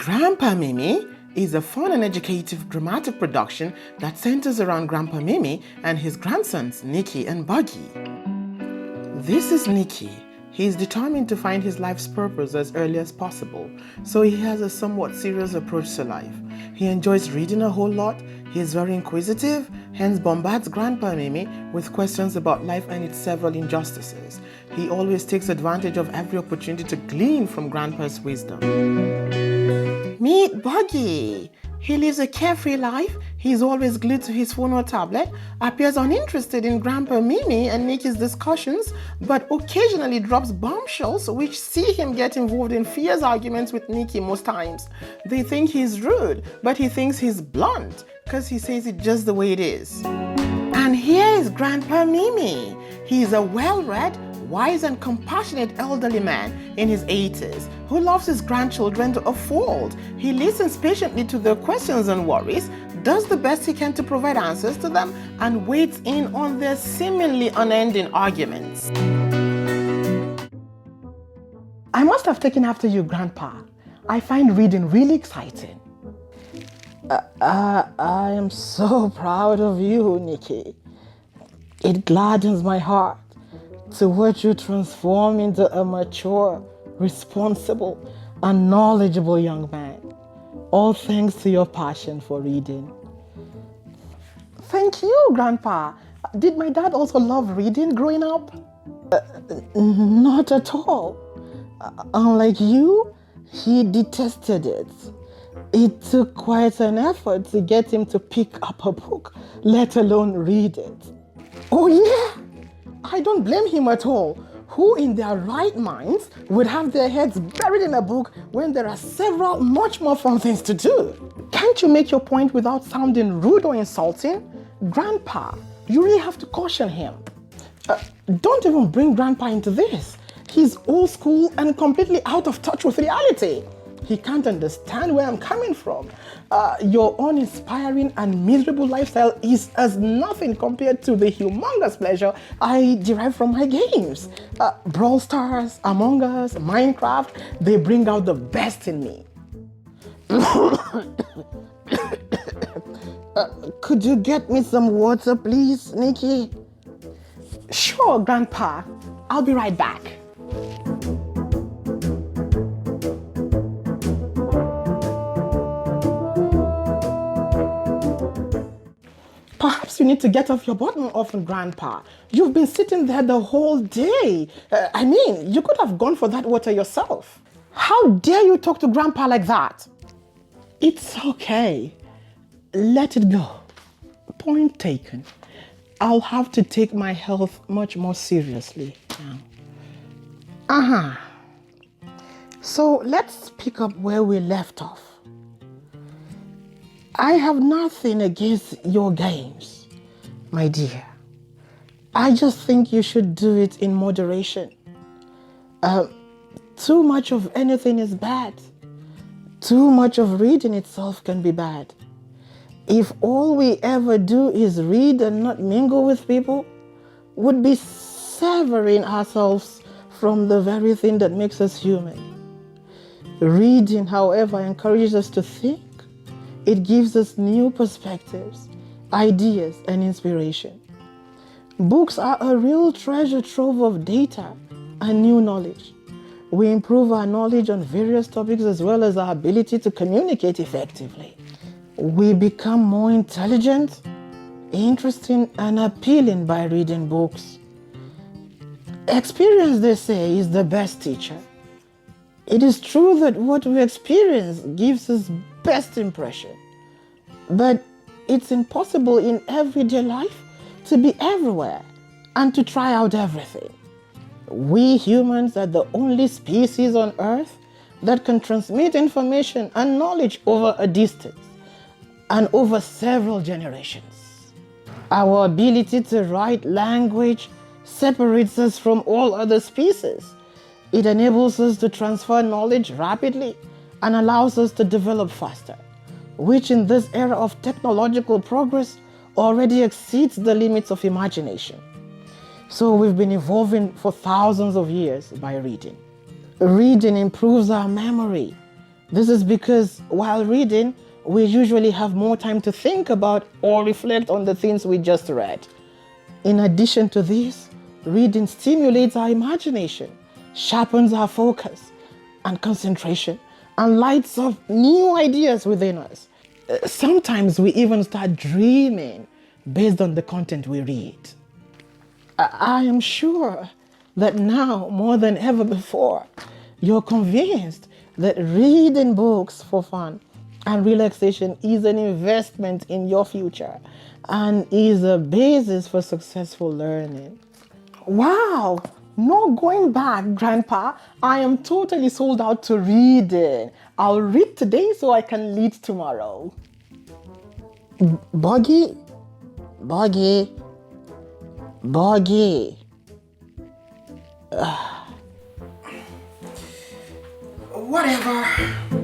Grandpa Mimmie is a fun and educative dramatic production that centers around Grandpa Mimmie and his grandsons, Nikkie and Boggie. This is Nikkie. He is determined to find his life's purpose as early as possible, so he has a somewhat serious approach to life. He enjoys reading a whole lot, he is very inquisitive, hence bombards Grandpa Mimmie with questions about life and its several injustices. He always takes advantage of every opportunity to glean from Grandpa's wisdom. Meet Boggie. He lives a carefree life. He's always glued to his phone or tablet, appears uninterested in Grandpa Mimmie and Nickie's discussions, but occasionally drops bombshells which see him get involved in fierce arguments with Nikkie most times. They think he's rude, but he thinks he's blunt because he says it just the way it is. And here is Grandpa Mimmie. He's a well-read, wise and compassionate elderly man in his 80s who loves his grandchildren to a fault. He listens patiently to their questions and worries, does the best he can to provide answers to them, and waits in on their seemingly unending arguments. I must have taken after you, Grandpa. I find reading really exciting. I am so proud of you, Nikkie. It gladdens my heart to watch you transform into a mature, responsible, and knowledgeable young man. All thanks to your passion for reading. Thank you, Grandpa. Did my dad also love reading growing up? Not at all. Unlike you, he detested it. It took quite an effort to get him to pick up a book, let alone read it. Oh yeah, I don't blame him at all. Who in their right minds would have their heads buried in a book when there are several much more fun things to do? Can't you make your point without sounding rude or insulting? Grandpa, you really have to caution him. Don't even bring Grandpa into this. He's old school and completely out of touch with reality. He can't understand where I'm coming from. Your uninspiring and miserable lifestyle is as nothing compared to the humongous pleasure I derive from my games. Brawl Stars, Among Us, Minecraft, they bring out the best in me. Could you get me some water, please, Nikkie? Sure, Grandpa. I'll be right back. Perhaps you need to get off your button often, Grandpa. You've been sitting there the whole day. You could have gone for that water yourself. How dare you talk to Grandpa like that? It's okay. Let it go. Point taken. I'll have to take my health much more seriously now. So let's pick up where we left off. I have nothing against your games, my dear. I just think you should do it in moderation. Too much of anything is bad. Too much of reading itself can be bad. If all we ever do is read and not mingle with people, would be severing ourselves from the very thing that makes us human. Reading, however, encourages us to think. It gives us new perspectives, ideas, and inspiration. Books are a real treasure trove of data and new knowledge. We improve our knowledge on various topics as well as our ability to communicate effectively. We become more intelligent, interesting, and appealing by reading books. Experience, they say, is the best teacher. It is true that what we experience gives us best impression, but it's impossible in everyday life to be everywhere and to try out everything. We humans are the only species on Earth that can transmit information and knowledge over a distance and over several generations. Our ability to write language separates us from all other species. It enables us to transfer knowledge rapidly and allows us to develop faster, which in this era of technological progress already exceeds the limits of imagination. So we've been evolving for thousands of years by reading. Reading improves our memory, This is because while reading, we usually have more time to think about or reflect on the things we just read. In addition to this, reading stimulates our imagination, sharpens our focus and concentration, and lights up new ideas within us. Sometimes we even start dreaming based on the content we read. I am sure that now, more than ever before, you're convinced that reading books for fun and relaxation is an investment in your future and is a basis for successful learning. Wow! No going back, Grandpa. I am totally sold out to reading. I'll read today so I can lead tomorrow. Boggie? Boggie? Boggie? Whatever.